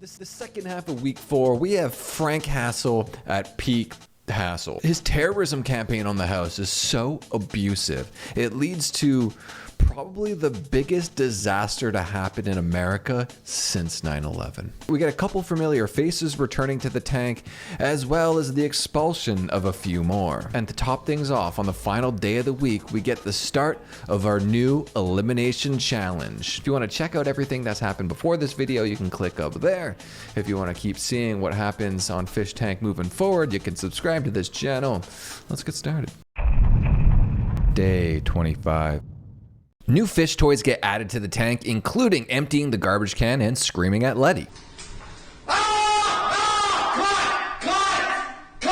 The second half of week 4, we have Frank Hassle at peak Hassle. His terrorism campaign on the house is so abusive. It leads to probably the biggest disaster to happen in America since 9/11. We get a couple familiar faces returning to the tank, as well as the expulsion of a few more. And to top things off, on the final day of the week, we get the start of our new elimination challenge. If you want to check out everything that's happened before this video, you can click up there. If you want to keep seeing what happens on Fish Tank moving forward, you can subscribe to this channel. Let's get started. Day 25. New fish toys get added to the tank, including emptying the garbage can and screaming at Letty.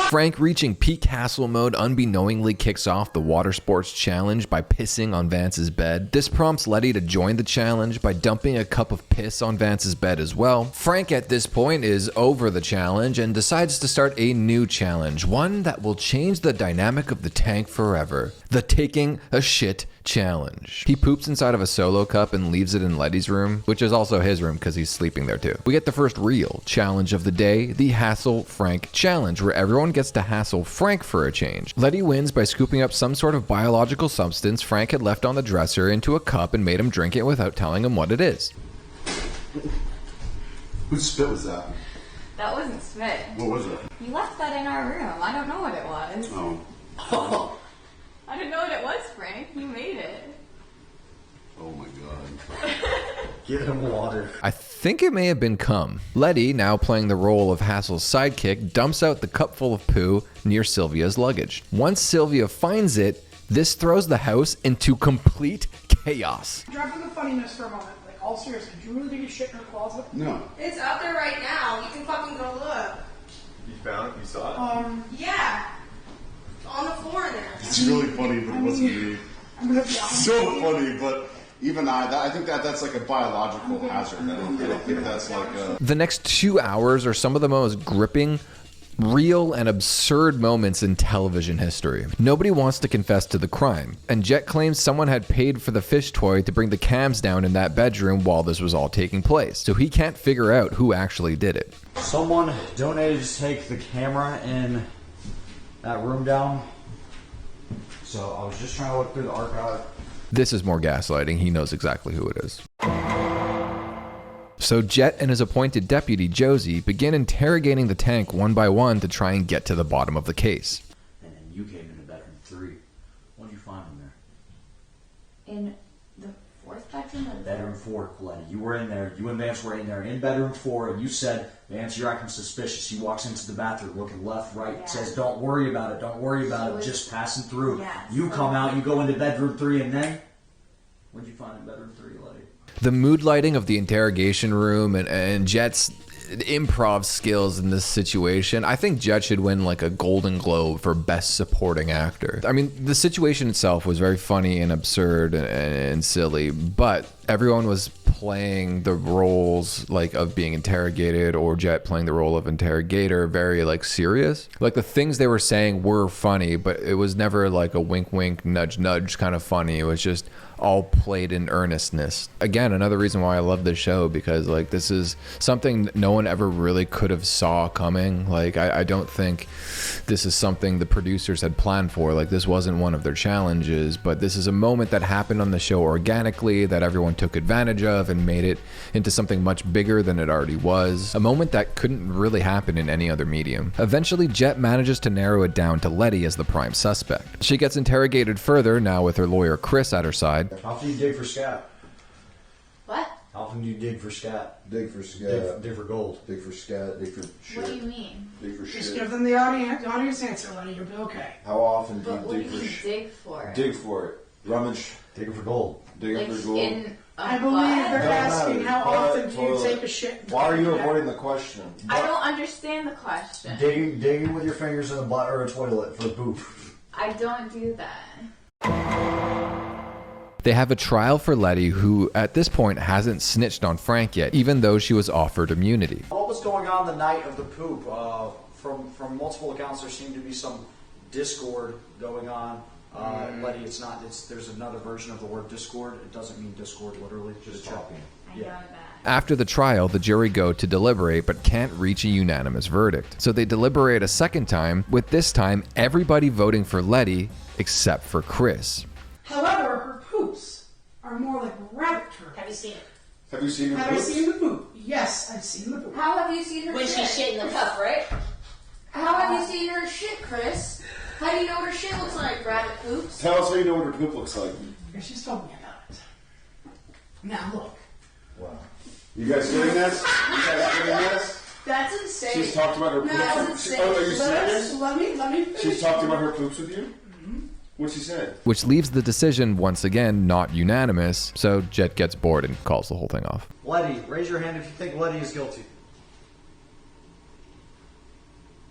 Frank, reaching peak Hassle mode, unbeknowingly kicks off the water sports challenge by pissing on Vance's bed. This prompts Letty to join the challenge by dumping a cup of piss on Vance's bed as well. Frank at this point is over the challenge and decides to start a new challenge, one that will change the dynamic of the tank forever. The taking a shit challenge. He poops inside of a solo cup and leaves it in Letty's room, which is also his room because he's sleeping there too. We get the first real challenge of the day, the Hassle Frank challenge, where everyone gets to hassle Frank for a change. Letty wins by scooping up some sort of biological substance Frank had left on the dresser into a cup and made him drink it without telling him what it is. Whose spit was that? That wasn't spit. What was it? You left that in our room. I don't know what it was. Oh. I didn't know what it was, Frank. You made it. Oh my god. Give him water. I think it may have been cum. Letty, now playing the role of Hassle's sidekick, dumps out the cup full of poo near Sylvia's luggage. Once Sylvia finds it, this throws the house into complete chaos. Dropping the funniness for a moment. Like, all serious, did you really take a shit in her closet? No. It's out there right now. You can fucking go look. You found it? You saw it? Yeah. On the floor in there. It's really funny, but it wasn't me. I'm gonna be honest. So funny, but even I think that's like a biological hazard. I don't think that's like a... The next 2 hours are some of the most gripping, real, and absurd moments in television history. Nobody wants to confess to the crime, and Jet claims someone had paid for the fish toy to bring the cams down in that bedroom while this was all taking place, so he can't figure out who actually did it. Someone donated to take the camera in that room down. So I was just trying to look through the archive. This is more gaslighting. He knows exactly who it is. So Jet and his appointed deputy, Josie, begin interrogating the tank one by one to try and get to the bottom of the case. And then you came into bedroom 3. What did you find in there? In the fourth bedroom? Or Bedroom 4, Letty. You were in there. You and Vance were in there. In bedroom 4, and you said, Vance, you're acting suspicious. He walks into the bathroom looking left, right, Yeah. says, don't worry about it. Don't worry about it. Just passing through. Yeah, You come out, you go into bedroom 3, and then? What did you find in bedroom 3, Letty? The mood lighting of the interrogation room and Jet's improv skills in this situation, I think Jet should win like a Golden Globe for Best Supporting Actor. I mean, the situation itself was very funny and absurd and silly, but everyone was playing the roles like of being interrogated, or Jet playing the role of interrogator, very like serious. Like the things they were saying were funny, but it was never like a wink wink nudge nudge kind of funny. It was just all played in earnestness. Again, another reason why I love this show, because like this is something no one ever really could have saw coming. Like I don't think this is something the producers had planned for. Like this wasn't one of their challenges, but this is a moment that happened on the show organically, that everyone took advantage of and made it into something much bigger than it already was. A moment that couldn't really happen in any other medium. Eventually, Jet manages to narrow it down to Letty as the prime suspect. She gets interrogated further, now with her lawyer Chris at her side. How often do you dig for scat? What? How often do you dig for scat? Dig for scat. Dig for gold. Dig for scat. Dig for shit. What do you mean? Dig for Just shit. give them the audience answer, Lenny. You'll be okay. How often do But what you do dig you for mean shit? dig for? Dig for it. Rummage. Digging for gold. Dig Like for gold. in a I believe butt? they're asking how Toilet, often do you toilet. take a shit. Why are you avoiding the question? I don't understand the question. Digging with your fingers in a butt or a toilet for poop. I don't do that. They have a trial for Letty, who at this point hasn't snitched on Frank yet, even though she was offered immunity. What was going on the night of the poop? From multiple accounts, there seemed to be some discord going on. Letty, there's another version of the word discord. It doesn't mean discord literally. Just talking. I know that. After the trial, the jury go to deliberate but can't reach a unanimous verdict. So they deliberate a second time, with this time everybody voting for Letty except for Chris. However, her poops are more like rabbit turd. Have you seen it? Have you seen her Have I poops? seen the poop? Yes, I've seen the poop. How have you seen her When shit? she shit in the cup, right? How have you seen her shit, Chris? How do you know what her shit looks like, rabbit poops? Tell us how you know what her poop looks like. Because she's told me about it. Now look. Wow. You guys getting this? You guys getting this? That's insane. She's talked about her poops. That's insane. Oh, are you serious? Let me finish. She's talked about her poops with you? What's she said? Which leaves the decision, once again, not unanimous, so Jet gets bored and calls the whole thing off. Letty, raise your hand if you think Letty is guilty.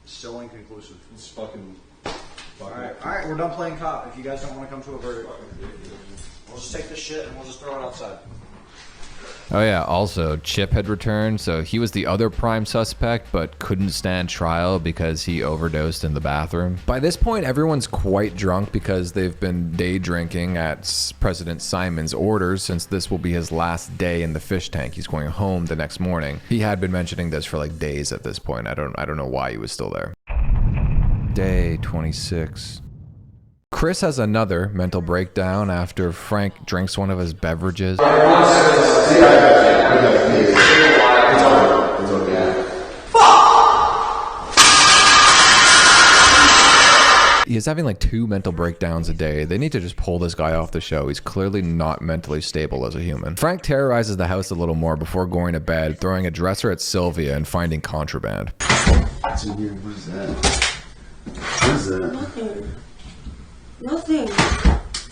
Still inconclusive. It's fucking. Alright, we're done playing cop. If you guys don't want to come to a verdict, we'll just take this shit and we'll just throw it outside. Oh yeah, also, Chip had returned, so he was the other prime suspect, but couldn't stand trial because he overdosed in the bathroom. By this point, everyone's quite drunk because they've been day drinking at President Simon's orders since this will be his last day in the fish tank. He's going home the next morning. He had been mentioning this for like days at this point. I don't know why he was still there. Day 26. Chris has another mental breakdown after Frank drinks one of his beverages. He is having like 2 mental breakdowns a day. They need to just pull this guy off the show. He's clearly not mentally stable as a human. Frank terrorizes the house a little more before going to bed, throwing a dresser at Sylvia and finding contraband. What's in here? What is that? What is that? Nothing.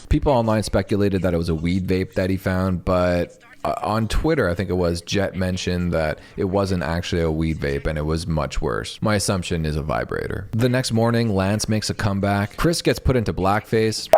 People online speculated that it was a weed vape that he found, but on Twitter, I think it was, Jet mentioned that it wasn't actually a weed vape and it was much worse. My assumption is a vibrator. The next morning, Lance makes a comeback. Chris gets put into Blackface.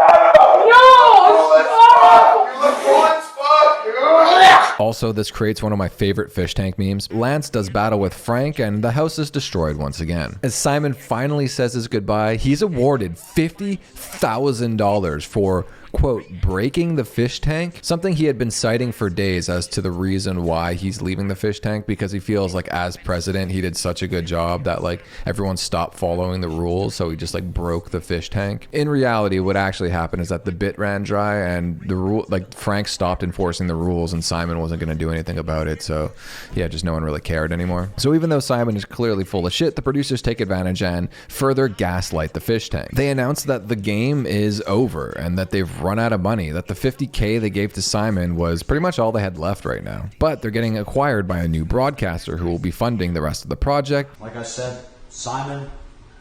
Also, this creates one of my favorite fish tank memes. Lance does battle with Frank and the house is destroyed once again. As Simon finally says his goodbye, he's awarded $50,000 for, quote, breaking the fish tank, something he had been citing for days as to the reason why he's leaving the fish tank, because he feels like as president he did such a good job that like everyone stopped following the rules, so he just like broke the fish tank. In reality, what actually happened is that the bit ran dry and the rule, like Frank stopped enforcing the rules and Simon wasn't going to do anything about it, so yeah, just no one really cared anymore. So even though Simon is clearly full of shit, the producers take advantage and further gaslight the fish tank. They announce that the game is over and that they've run out of money, that the $50K they gave to Simon was pretty much all they had left right now. But they're getting acquired by a new broadcaster who will be funding the rest of the project. Like I said, Simon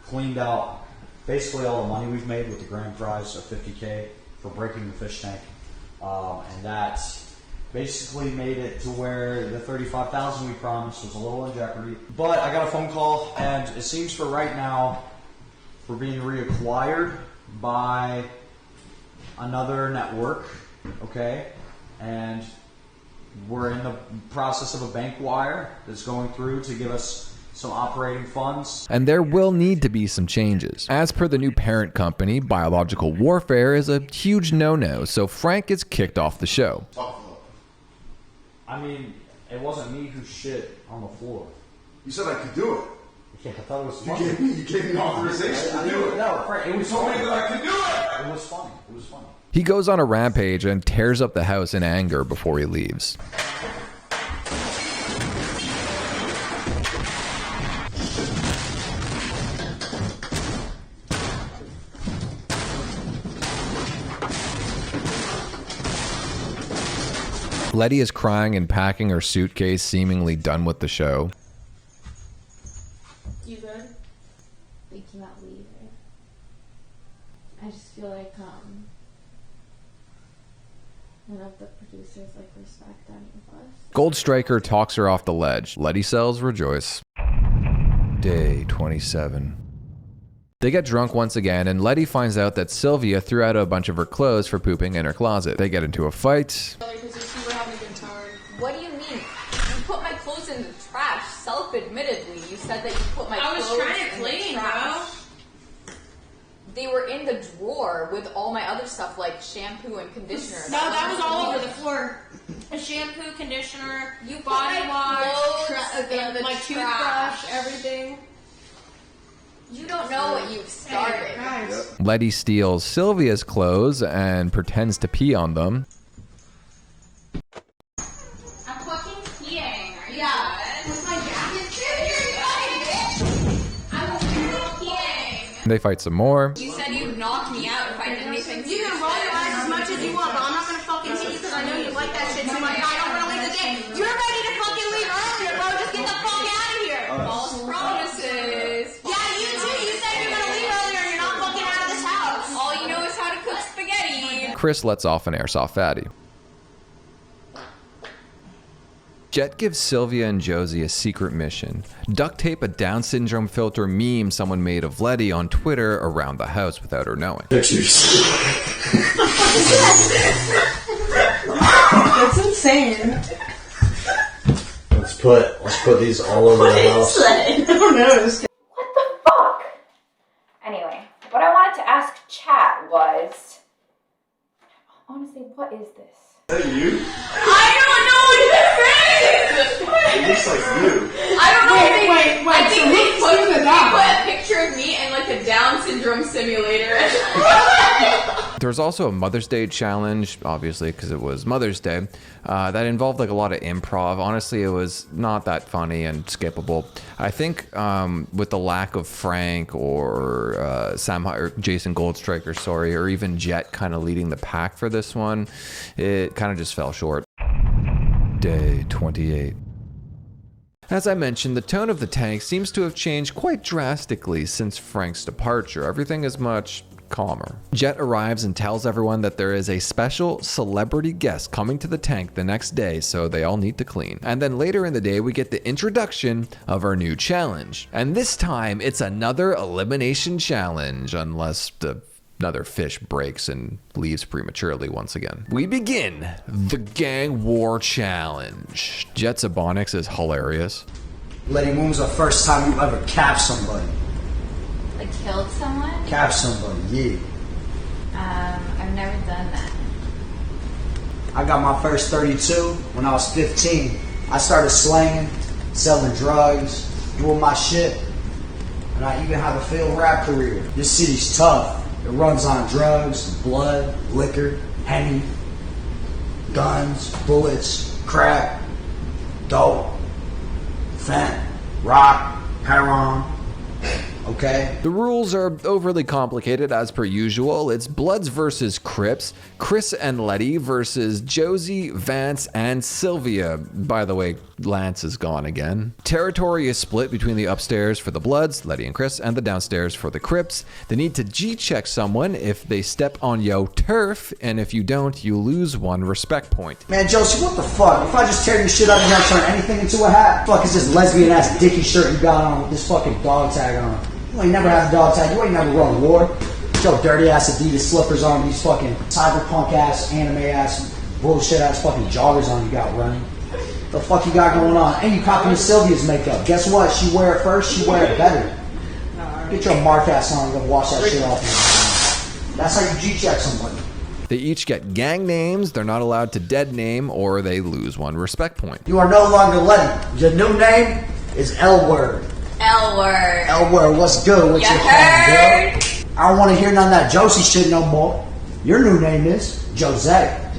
cleaned out basically all the money we've made with the grand prize of $50K for breaking the fish tank. And that basically made it to where the $35,000 we promised was a little in jeopardy. But I got a phone call and it seems for right now we're being reacquired by another network, okay? And we're in the process of a bank wire that's going through to give us some operating funds. And there will need to be some changes. As per the new parent company, biological warfare is a huge no-no, so Frank is kicked off the show. I mean, it wasn't me who shit on the floor. You said I could do it. Yeah, I thought it was You funny. gave me authorization to do it. No, Frank, it was You told me funny. that I could do it. It was funny. It was funny. He goes on a rampage and tears up the house in anger before he leaves. Letty is crying and packing her suitcase, seemingly done with the show. You good? We cannot leave it. I just feel like none of the producers like respect any of us. Gold Striker talks her off the ledge. Letty cells rejoice. Day 27. They get drunk once again, and Letty finds out that Sylvia threw out a bunch of her clothes for pooping in her closet. They get into a fight. Because you see we're having a good time. What do you mean? You put my clothes in the trash, self-admittedly. You said that you put my clothes in the trash. I was trying to clean, bro. They were in the drawer with all my other stuff like shampoo and conditioner. No, that was all over the floor. A shampoo, conditioner, You put body my wash, clothes in the my trash. toothbrush, everything. You don't know what you've started. Guys. Letty steals Sylvia's clothes and pretends to pee on them. I'm fucking peeing. Are you good? With my jacket. I'm literally peeing. They fight some more. You said you'd knock me out if I did anything. You can roll your eyes as much as you want, but I'm not gonna fucking hit you because I know you like that shit so much. I don't wanna leave the game. You're ready to fucking leave earlier, bro. Just get the fuck out of here. False promises. Yeah, you too. You said you're gonna leave earlier and you're not fucking out of this house. All you know is how to cook spaghetti. Chris lets off an airsoft fatty. Jet gives Sylvia and Josie a secret mission. Duct tape a Down syndrome filter meme someone made of Letty on Twitter around the house without her knowing. That's insane. Let's put these all over the house. I don't know. What the fuck? Anyway, what I wanted to ask chat was, honestly, what is this? Is that you? I don't know what this is. It looks like you. I don't know. Wait, I think so they who's doing put that? a picture of me in like a Down syndrome simulator. There was also a Mother's Day challenge, obviously, because it was Mother's Day, that involved like a lot of improv. Honestly, it was not that funny and skippable. I think with the lack of Frank or or Jason Goldstriker, sorry, or even Jet kind of leading the pack for this one, it kind of just fell short. Day 28. As I mentioned, the tone of the tank seems to have changed quite drastically since Frank's departure. Everything is much calmer. Jet arrives and tells everyone that there is a special celebrity guest coming to the tank the next day, so they all need to clean. And then later in the day, we get the introduction of our new challenge. And this time, it's another elimination challenge, unless another fish breaks and leaves prematurely once again. We begin the Gang War Challenge. Jet's Ebonics is hilarious. Letty, when was the first time you ever capped somebody? Like killed someone? Capped somebody, yeah. I've never done that. I got my first 32 when I was 15. I started slanging, selling drugs, doing my shit, and I even have a field rap career. This city's tough. It runs on drugs, blood, liquor, Henny, guns, bullets, crack, dope, fent, rock, heroin. Okay. The rules are overly complicated as per usual. It's Bloods versus Crips, Chris and Letty versus Josie, Vance, and Sylvia. By the way, Lance is gone again. Territory is split between the upstairs for the Bloods, Letty and Chris, and the downstairs for the Crips. They need to G-check someone if they step on yo turf, and if you don't, you lose 1 respect point. Man, Josie, what the fuck? If I just tear your shit up and not turn anything into a hat? Fuck is this lesbian ass dicky shirt you got on with this fucking dog tag on? You ain't never had a dog tag. You ain't never run war. Get your dirty ass Adidas slippers on, these fucking cyberpunk ass, anime ass, bullshit ass fucking joggers on you got running. The fuck you got going on? And you copying Sylvia's makeup. Guess what? She wear it first, she wear it better. Get your mark ass on and go wash that shit off. That's how you G-check somebody. They each get gang names, they're not allowed to dead name, or they lose 1 respect point. You are no longer Letty. Your new name is L-Word. L-word. L-Word, what's good? What's You your plan, heard? girl? I don't want to hear none of that Josie shit no more. Your new name is Jose.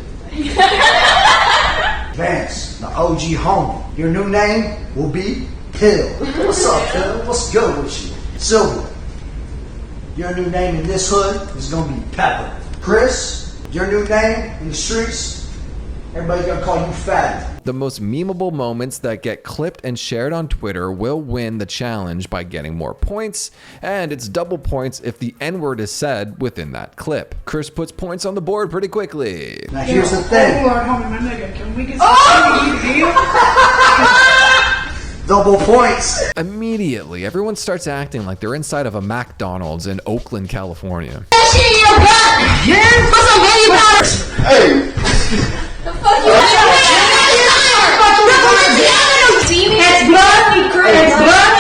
Vance, the OG homie. Your new name will be Hill. What's up, Hill? What's good with you? Silver. Your new name in this hood is going to be Pepper. Chris, your new name in the streets, everybody's going to call you Fatty. The most memeable moments that get clipped and shared on Twitter will win the challenge by getting more points, and it's double points if the N-word is said within that clip. Chris puts points on the board pretty quickly. Now here's the thing. Oh, homie, my nigga, can we get some Double points. Immediately, everyone starts acting like they're inside of a McDonald's in Oakland, California. Hey! The fuck you It's blood, you Chris. It's blood.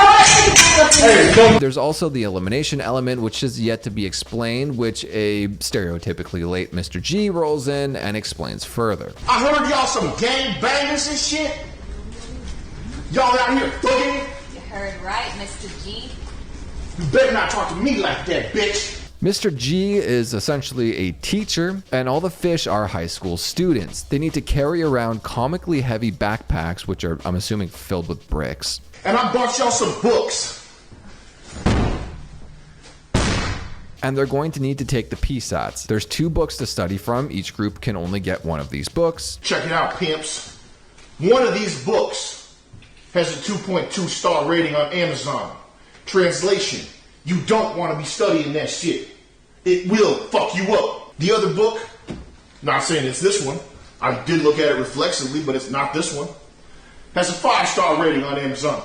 Hey, go game. There's also the elimination element, which is yet to be explained, which a stereotypically late Mr. G rolls in and explains further. I heard y'all some gang bangers and shit. Y'all out here thugging. You heard right, Mr. G. You better not talk to me like that, bitch. Mr. G is essentially a teacher, and all the fish are high school students. They need to carry around comically heavy backpacks, which are, I'm assuming, filled with bricks. And I bought y'all some books. And they're going to need to take the PSATs. There's 2 books to study from. Each group can only get one of these books. Check it out, pimps. One of these books has a 2.2 star rating on Amazon. Translation: you don't want to be studying that shit. It will fuck you up. The other book, not saying it's this one. I did look at it reflexively, but it's not this one. Has a 5-star rating on Amazon.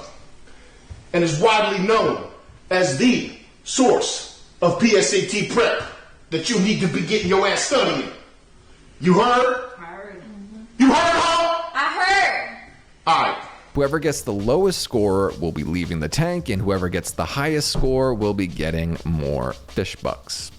And is widely known as the source of PSAT prep that you need to be getting your ass studying. You heard? Heard. You heard, huh? I heard. Alright. Whoever gets the lowest score will be leaving the tank, and whoever gets the highest score will be getting more fish bucks.